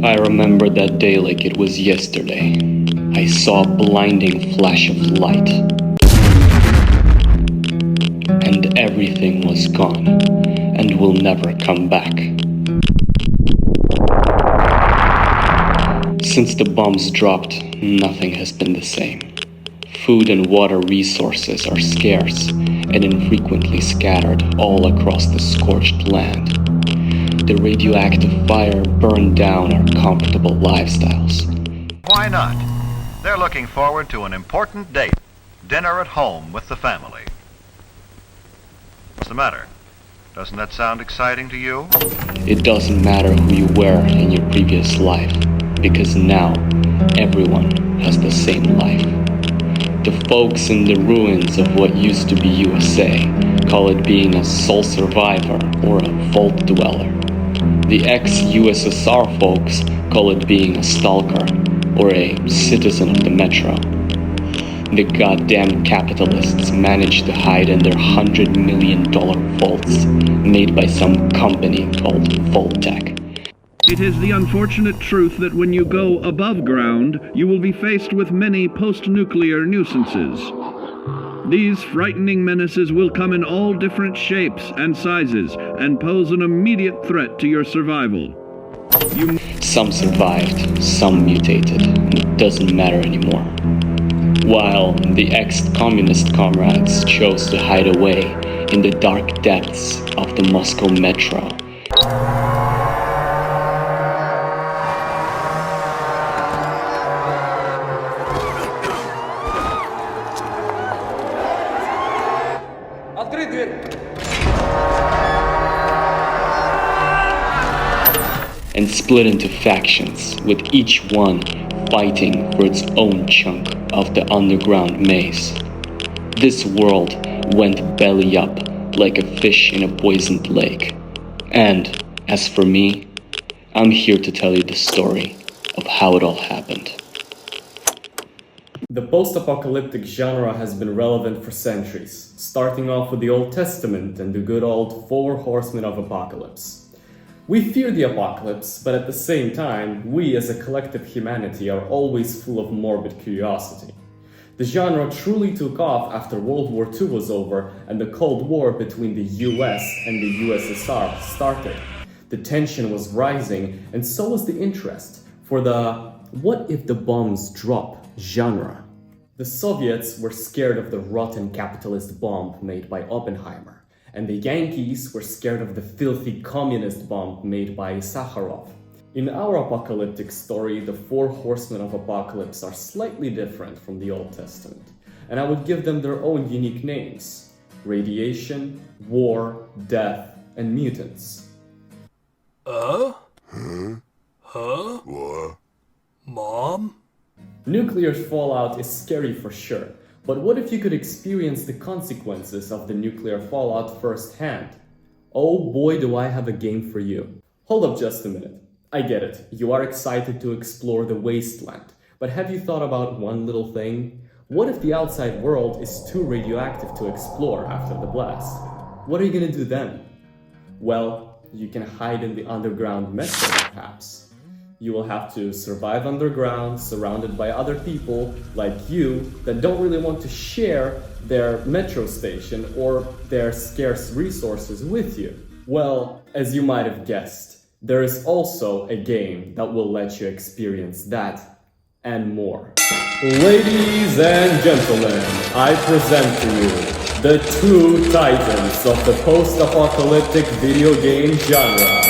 I remember that day like it was yesterday. I saw a blinding flash of light. And everything was gone, and will never come back. Since the bombs dropped, nothing has been the same. Food and water resources are scarce and infrequently scattered all across the scorched land. The radioactive fire burned down our comfortable lifestyles. Why not? They're looking forward to an important date. Dinner at home with the family. What's the matter? Doesn't that sound exciting to you? It doesn't matter who you were in your previous life, because now everyone has the same life. The folks in the ruins of what used to be USA call it being a sole survivor or a vault dweller. The ex-USSR folks call it being a stalker or a citizen of the metro. The goddamn capitalists managed to hide in their $100 million vaults made by some company called Voltec. It is the unfortunate truth that when you go above ground, you will be faced with many post-nuclear nuisances. These frightening menaces will come in all different shapes and sizes and pose an immediate threat to your survival. Some survived, some mutated. It doesn't matter anymore. While the ex-communist comrades chose to hide away in the dark depths of the Moscow metro. And split into factions, with each one fighting for its own chunk of the underground maze. This world went belly up like a fish in a poisoned lake. And as for me, I'm here to tell you the story of how it all happened. The post-apocalyptic genre has been relevant for centuries, starting off with the Old Testament and the good old 4 horsemen of apocalypse. We fear the apocalypse, but at the same time, we as a collective humanity are always full of morbid curiosity. The genre truly took off after World War II was over and the Cold War between the US and the USSR started. The tension was rising, and so was the interest for the "what if the bombs drop" genre. The Soviets were scared of the rotten capitalist bomb made by Oppenheimer, and the Yankees were scared of the filthy communist bomb made by Sakharov. In our apocalyptic story, the 4 horsemen of apocalypse are slightly different from the Old Testament, and I would give them their own unique names: radiation, war, death, and mutants. What? Mom? Nuclear fallout is scary for sure, but what if you could experience the consequences of the nuclear fallout firsthand? Oh boy, do I have a game for you. Hold up just a minute. I get it, you are excited to explore the wasteland, but have you thought about one little thing? What if the outside world is too radioactive to explore after the blast? What are you gonna do then? Well, you can hide in the underground metro perhaps. You will have to survive underground, surrounded by other people like you that don't really want to share their metro station or their scarce resources with you. Well, as you might have guessed, there is also a game that will let you experience that and more. Ladies and gentlemen, I present to you the 2 titans of the post-apocalyptic video game genre.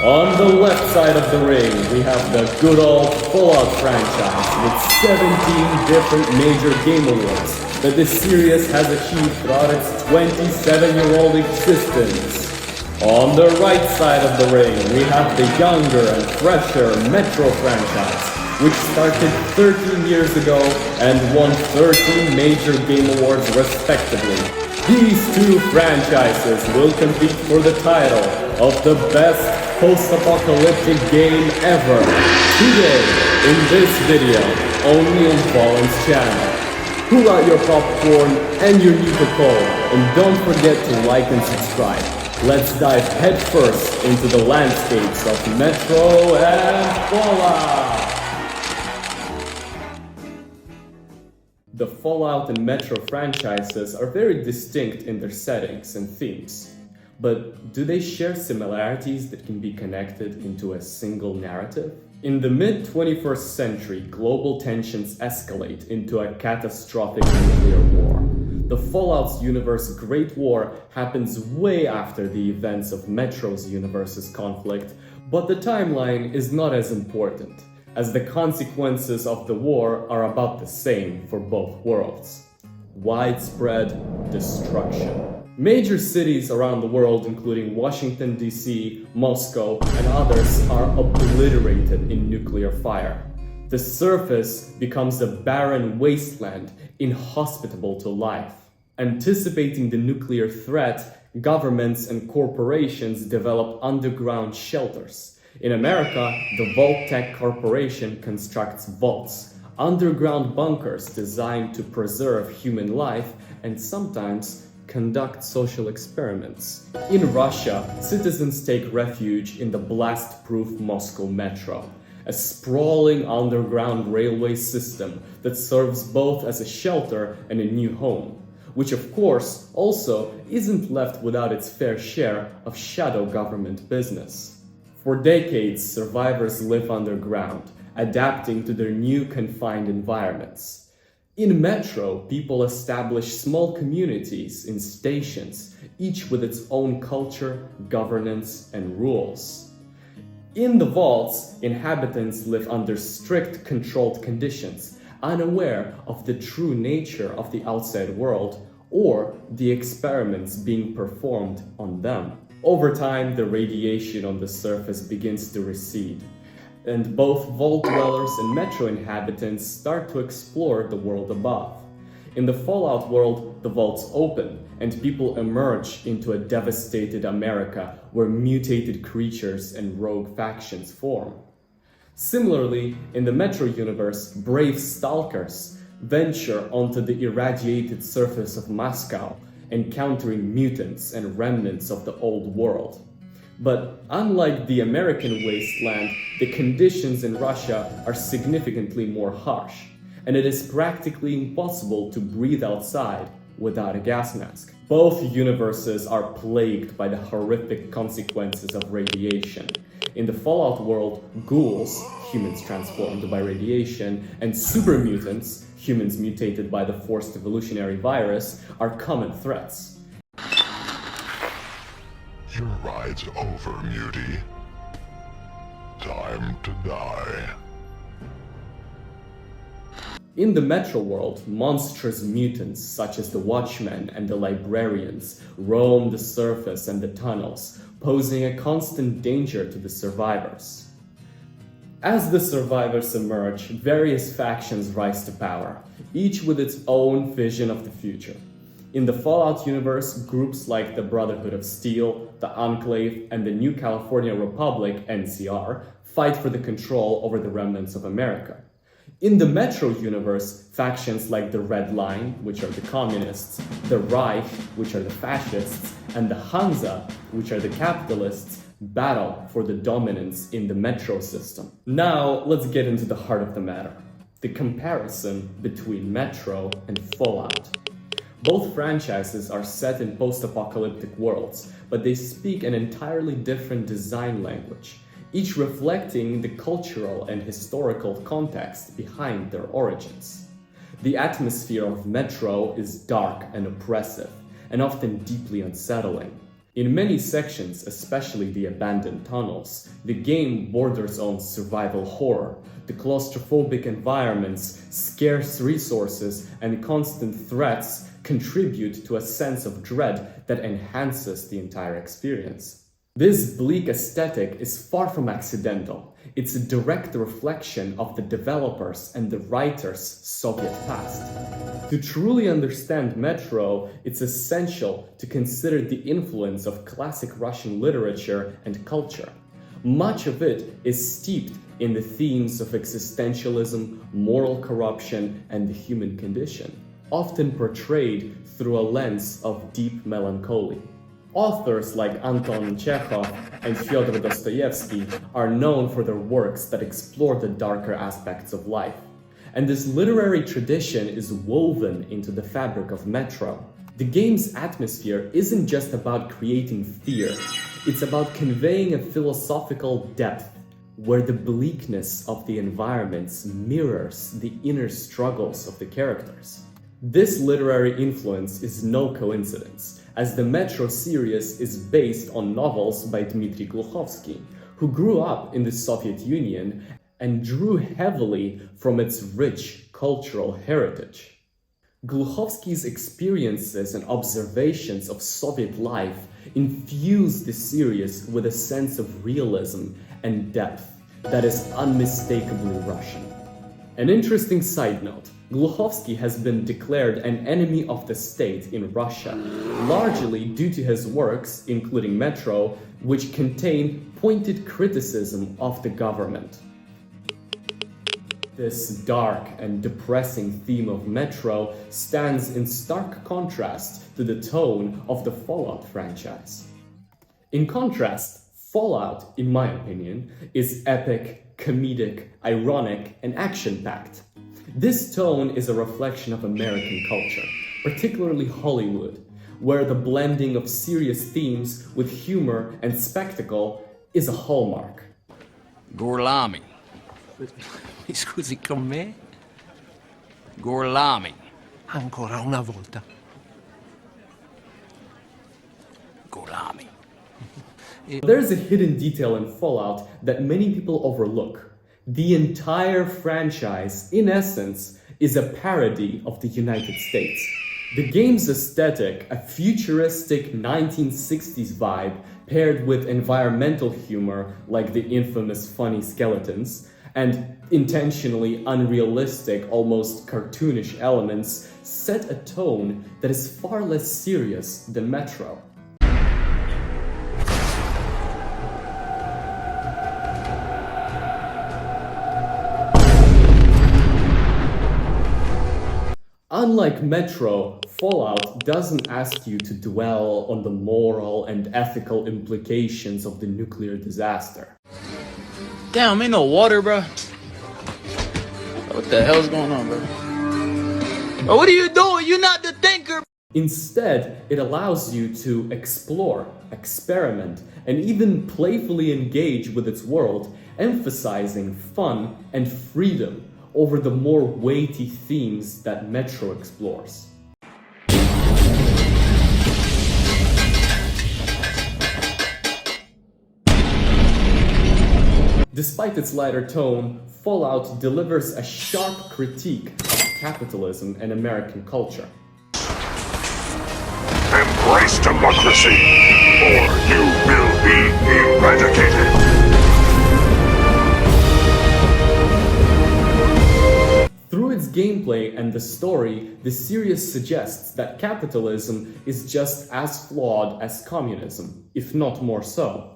On the left side of the ring, we have the good old Fallout franchise with 17 different major game awards that this series has achieved throughout its 27-year-old existence. On the right side of the ring, we have the younger and fresher Metro franchise, which started 13 years ago and won 13 major game awards respectively. These 2 franchises will compete for the title of the best post-apocalyptic game ever. Today, in this video, only on Fallen's channel. Pull out your popcorn and your Nuka-Cola, and don't forget to like and subscribe. Let's dive headfirst into the landscapes of Metro and Fallout! The Fallout and Metro franchises are very distinct in their settings and themes. But do they share similarities that can be connected into a single narrative? In the mid-21st century, global tensions escalate into a catastrophic nuclear war. The Fallout's universe Great War happens way after the events of Metro's universe's conflict, but the timeline is not as important, as the consequences of the war are about the same for both worlds. Widespread destruction. Major cities around the world, including Washington, D.C., Moscow, and others, are obliterated in nuclear fire. The surface becomes a barren wasteland, inhospitable to life. Anticipating the nuclear threat, governments and corporations develop underground shelters. In America, the Vault-Tec Corporation constructs vaults, underground bunkers designed to preserve human life and sometimes conduct social experiments. In Russia, citizens take refuge in the blast-proof Moscow metro, a sprawling underground railway system that serves both as a shelter and a new home, which of course also isn't left without its fair share of shadow government business. For decades, survivors live underground, adapting to their new confined environments. In Metro, people establish small communities in stations, each with its own culture, governance, and rules. In the vaults, inhabitants live under strict controlled conditions, unaware of the true nature of the outside world or the experiments being performed on them. Over time, the radiation on the surface begins to recede, and both vault dwellers and metro inhabitants start to explore the world above. In the Fallout world, the vaults open, and people emerge into a devastated America where mutated creatures and rogue factions form. Similarly, in the Metro universe, brave stalkers venture onto the irradiated surface of Moscow, encountering mutants and remnants of the old world. But unlike the American wasteland, the conditions in Russia are significantly more harsh, and it is practically impossible to breathe outside without a gas mask. Both universes are plagued by the horrific consequences of radiation. In the Fallout world, ghouls, humans transformed by radiation, and super mutants, humans mutated by the forced evolutionary virus, are common threats. Your ride's over, Mutie. Time to die. In the Metro world, monstrous mutants such as the Watchmen and the Librarians roam the surface and the tunnels, posing a constant danger to the survivors. As the survivors emerge, various factions rise to power, each with its own vision of the future. In the Fallout universe, groups like the Brotherhood of Steel, the Enclave, and the New California Republic, NCR, fight for the control over the remnants of America. In the Metro universe, factions like the Red Line, which are the communists, the Reich, which are the fascists, and the Hansa, which are the capitalists, battle for the dominance in the Metro system. Now, let's get into the heart of the matter: the comparison between Metro and Fallout. Both franchises are set in post-apocalyptic worlds, but they speak an entirely different design language, each reflecting the cultural and historical context behind their origins. The atmosphere of Metro is dark and oppressive, and often deeply unsettling. In many sections, especially the abandoned tunnels, the game borders on survival horror. The claustrophobic environments, scarce resources, and constant threats contribute to a sense of dread that enhances the entire experience. This bleak aesthetic is far from accidental. It's a direct reflection of the developers' and the writers' Soviet past. To truly understand Metro, it's essential to consider the influence of classic Russian literature and culture. Much of it is steeped in the themes of existentialism, moral corruption, and the human condition, often portrayed through a lens of deep melancholy. Authors like Anton Chekhov and Fyodor Dostoevsky are known for their works that explore the darker aspects of life. And this literary tradition is woven into the fabric of Metro. The game's atmosphere isn't just about creating fear, it's about conveying a philosophical depth where the bleakness of the environments mirrors the inner struggles of the characters. This literary influence is no coincidence, as the Metro series is based on novels by Dmitry Gluchovsky, who grew up in the Soviet Union and drew heavily from its rich cultural heritage. Gluchovsky's experiences and observations of Soviet life infused the series with a sense of realism and depth that is unmistakably Russian. An interesting side note, Gluchovsky has been declared an enemy of the state in Russia, largely due to his works, including Metro, which contain pointed criticism of the government. This dark and depressing theme of Metro stands in stark contrast to the tone of the Fallout franchise. In contrast, Fallout, in my opinion, is epic, comedic, ironic, and action-packed. This tone is a reflection of American culture, particularly Hollywood, where the blending of serious themes with humor and spectacle is a hallmark. Gorlami. Mi scusi, con me? Gorlami. Ancora una volta. Gorlami. There's a hidden detail in Fallout that many people overlook. The entire franchise, in essence, is a parody of the United States. The game's aesthetic, a futuristic 1960s vibe paired with environmental humor like the infamous funny skeletons, and intentionally unrealistic, almost cartoonish elements, set a tone that is far less serious than Metro. Unlike Metro, Fallout doesn't ask you to dwell on the moral and ethical implications of the nuclear disaster. Damn, ain't no water, bro. What the hell's going on, bro? Bro, what are you doing? You're not the thinker. Instead, it allows you to explore, experiment, and even playfully engage with its world, emphasizing fun and freedom over the more weighty themes that Metro explores. Despite its lighter tone, Fallout delivers a sharp critique of capitalism and American culture. Embrace democracy, or you will be eradicated. Through its gameplay and the story, the series suggests that capitalism is just as flawed as communism, if not more so.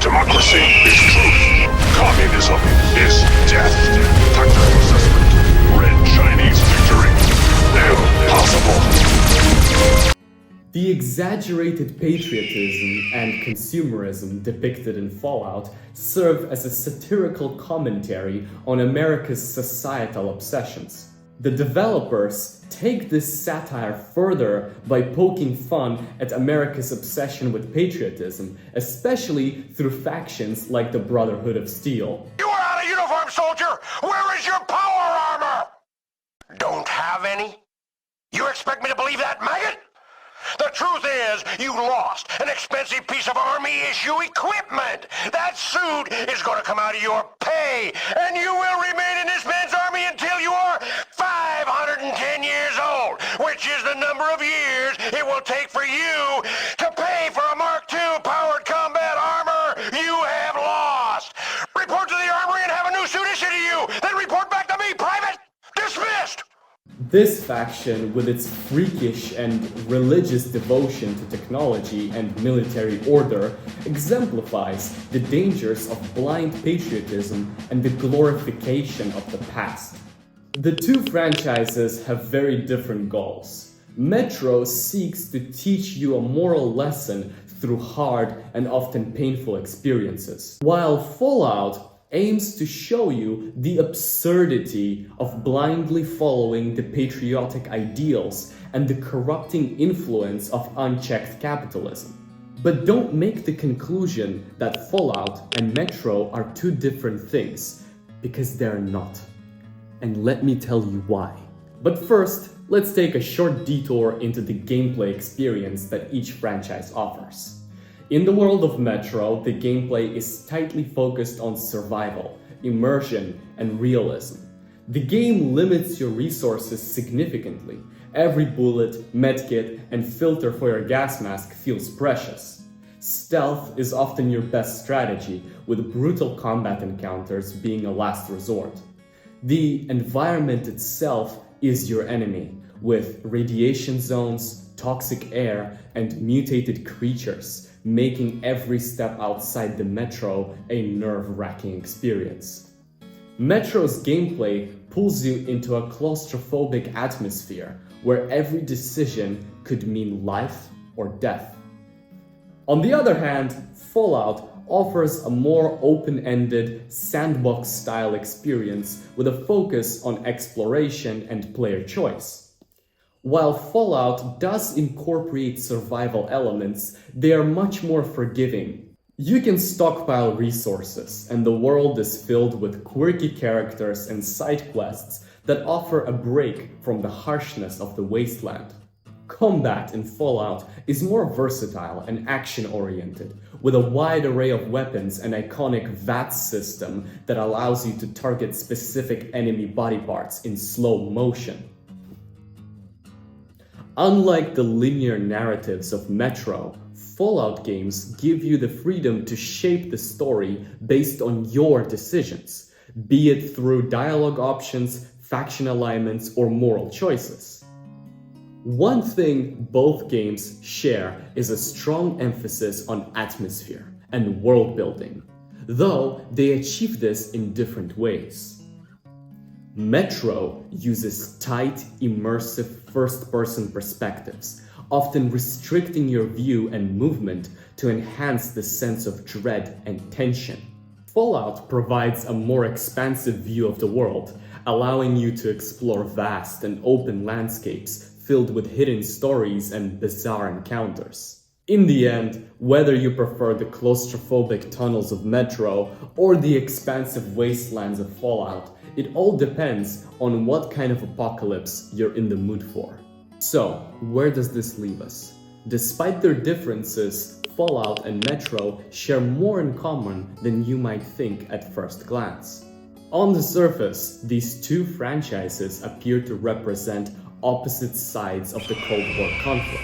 Democracy is truth. Communism is death. Tactical assessment. Red Chinese victory. Impossible. The exaggerated patriotism and consumerism depicted in Fallout serve as a satirical commentary on America's societal obsessions. The developers take this satire further by poking fun at America's obsession with patriotism, especially through factions like the Brotherhood of Steel. You are out of uniform, soldier! Where is your power armor? Don't have any? You expect me to believe that, maggot? The truth is, you lost an expensive piece of Army-issue equipment. That suit is going to come out of your pay, and you will remain in this man's army until you are 510 years old, which is the number of years it will take for you to pay for a Mark II powered combat armor you have lost. Report to the armory and have a new suit issued to you, then report back to me, Private. Dismissed! This faction, with its freakish and religious devotion to technology and military order, exemplifies the dangers of blind patriotism and the glorification of the past. The two franchises have very different goals. Metro seeks to teach you a moral lesson through hard and often painful experiences, while Fallout aims to show you the absurdity of blindly following the patriotic ideals and the corrupting influence of unchecked capitalism. But don't make the conclusion that Fallout and Metro are two different things, because they're not. And let me tell you why. But first, let's take a short detour into the gameplay experience that each franchise offers. In the world of Metro, the gameplay is tightly focused on survival, immersion, and realism. The game limits your resources significantly. Every bullet, medkit, and filter for your gas mask feels precious. Stealth is often your best strategy, with brutal combat encounters being a last resort. The environment itself is your enemy, with radiation zones, toxic air, and mutated creatures, making every step outside the Metro a nerve-wracking experience. Metro's gameplay pulls you into a claustrophobic atmosphere where every decision could mean life or death. On the other hand, Fallout offers a more open-ended, sandbox-style experience with a focus on exploration and player choice. While Fallout does incorporate survival elements, they are much more forgiving. You can stockpile resources, and the world is filled with quirky characters and side quests that offer a break from the harshness of the wasteland. Combat in Fallout is more versatile and action-oriented, with a wide array of weapons and iconic VATS system that allows you to target specific enemy body parts in slow motion. Unlike the linear narratives of Metro, Fallout games give you the freedom to shape the story based on your decisions, be it through dialogue options, faction alignments, or moral choices. One thing both games share is a strong emphasis on atmosphere and world building, though they achieve this in different ways. Metro uses tight, immersive first-person perspectives, often restricting your view and movement to enhance the sense of dread and tension. Fallout provides a more expansive view of the world, allowing you to explore vast and open landscapes filled with hidden stories and bizarre encounters. In the end, whether you prefer the claustrophobic tunnels of Metro or the expansive wastelands of Fallout, it all depends on what kind of apocalypse you're in the mood for. So, where does this leave us? Despite their differences, Fallout and Metro share more in common than you might think at first glance. On the surface, these two franchises appear to represent opposite sides of the Cold War conflict.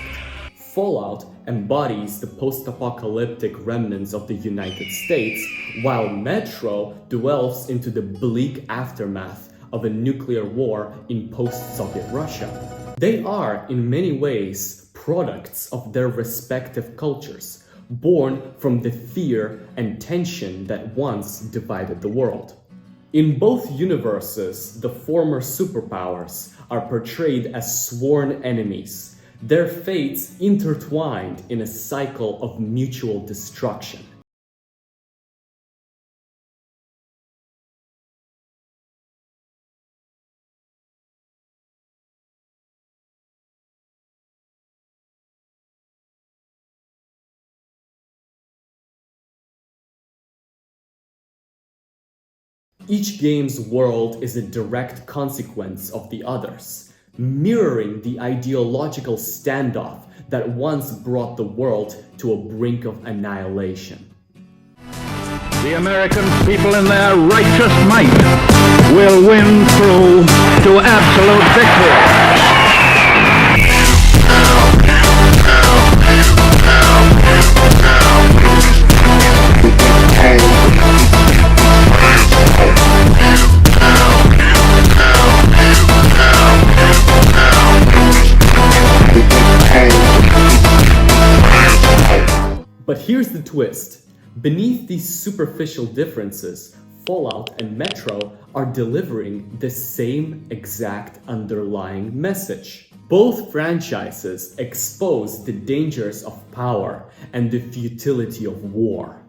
Fallout embodies the post-apocalyptic remnants of the United States, while Metro delves into the bleak aftermath of a nuclear war in post-Soviet Russia. They are, in many ways, products of their respective cultures, born from the fear and tension that once divided the world. In both universes, the former superpowers are portrayed as sworn enemies, their fates intertwined in a cycle of mutual destruction. Each game's world is a direct consequence of the others, mirroring the ideological standoff that once brought the world to a brink of annihilation. The American people in their righteous might will win through to absolute victory. But here's the twist. Beneath these superficial differences, Fallout and Metro are delivering the same exact underlying message. Both franchises expose the dangers of power and the futility of war.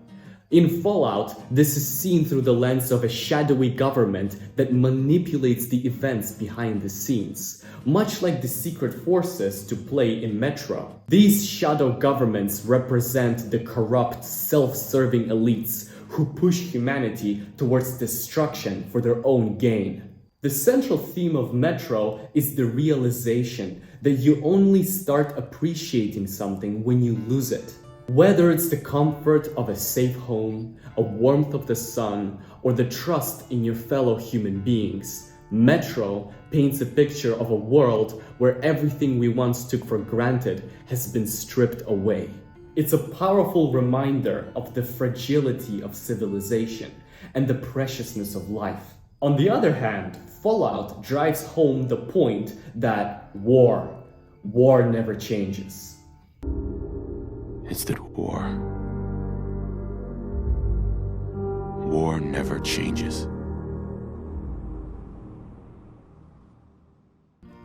In Fallout, this is seen through the lens of a shadowy government that manipulates the events behind the scenes, much like the secret forces to play in Metro. These shadow governments represent the corrupt, self-serving elites who push humanity towards destruction for their own gain. The central theme of Metro is the realization that you only start appreciating something when you lose it. Whether it's the comfort of a safe home, a warmth of the sun, or the trust in your fellow human beings, Metro paints a picture of a world where everything we once took for granted has been stripped away. It's a powerful reminder of the fragility of civilization and the preciousness of life. On the other hand, Fallout drives home the point that war never changes. It's the war. War never changes.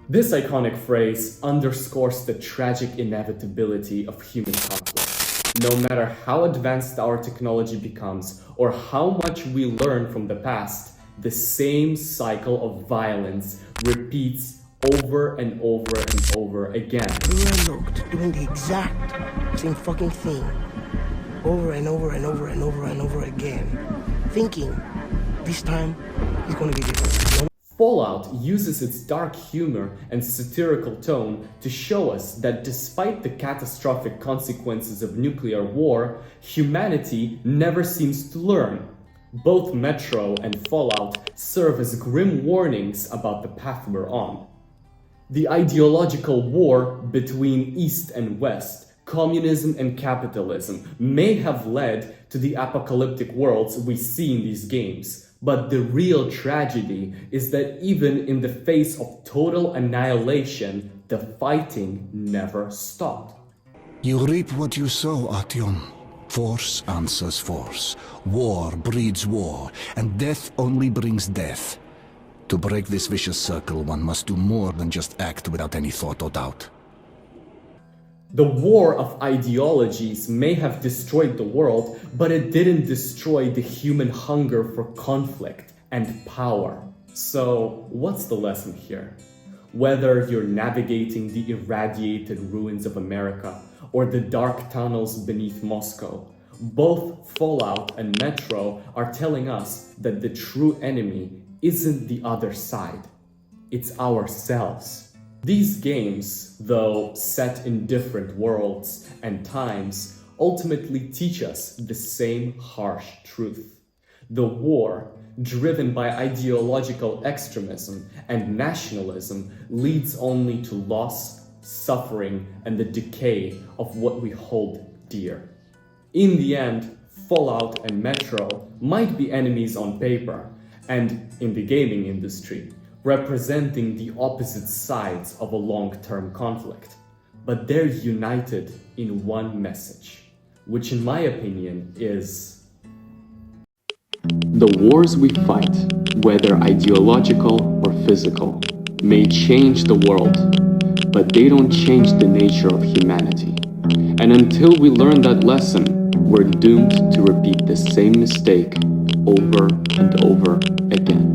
This iconic phrase underscores the tragic inevitability of human conflict. No matter how advanced our technology becomes or how much we learn from the past, the same cycle of violence repeats over and over and over again. We were looked doing the exact same fucking thing over and over and over and over and over again, thinking this time is going to be different. Fallout uses its dark humor and satirical tone to show us that despite the catastrophic consequences of nuclear war, humanity never seems to learn. Both Metro and Fallout serve as grim warnings about the path we're on. The ideological war between East and West, communism and capitalism, may have led to the apocalyptic worlds we see in these games, but the real tragedy is that even in the face of total annihilation, the fighting never stopped. You reap what you sow, Artyom. Force answers force. War breeds war, and death only brings death. To break this vicious circle, one must do more than just act without any thought or doubt. The war of ideologies may have destroyed the world, but it didn't destroy the human hunger for conflict and power. So, what's the lesson here? Whether you're navigating the irradiated ruins of America or the dark tunnels beneath Moscow, both Fallout and Metro are telling us that the true enemy isn't the other side, it's ourselves. These games, though set in different worlds and times, ultimately teach us the same harsh truth. The war, driven by ideological extremism and nationalism, leads only to loss, suffering, and the decay of what we hold dear. In the end, Fallout and Metro might be enemies on paper, and in the gaming industry, representing the opposite sides of a long-term conflict. But they're united in one message, which in my opinion is: the wars we fight, whether ideological or physical, may change the world, but they don't change the nature of humanity. And until we learn that lesson, we're doomed to repeat the same mistake over and over again.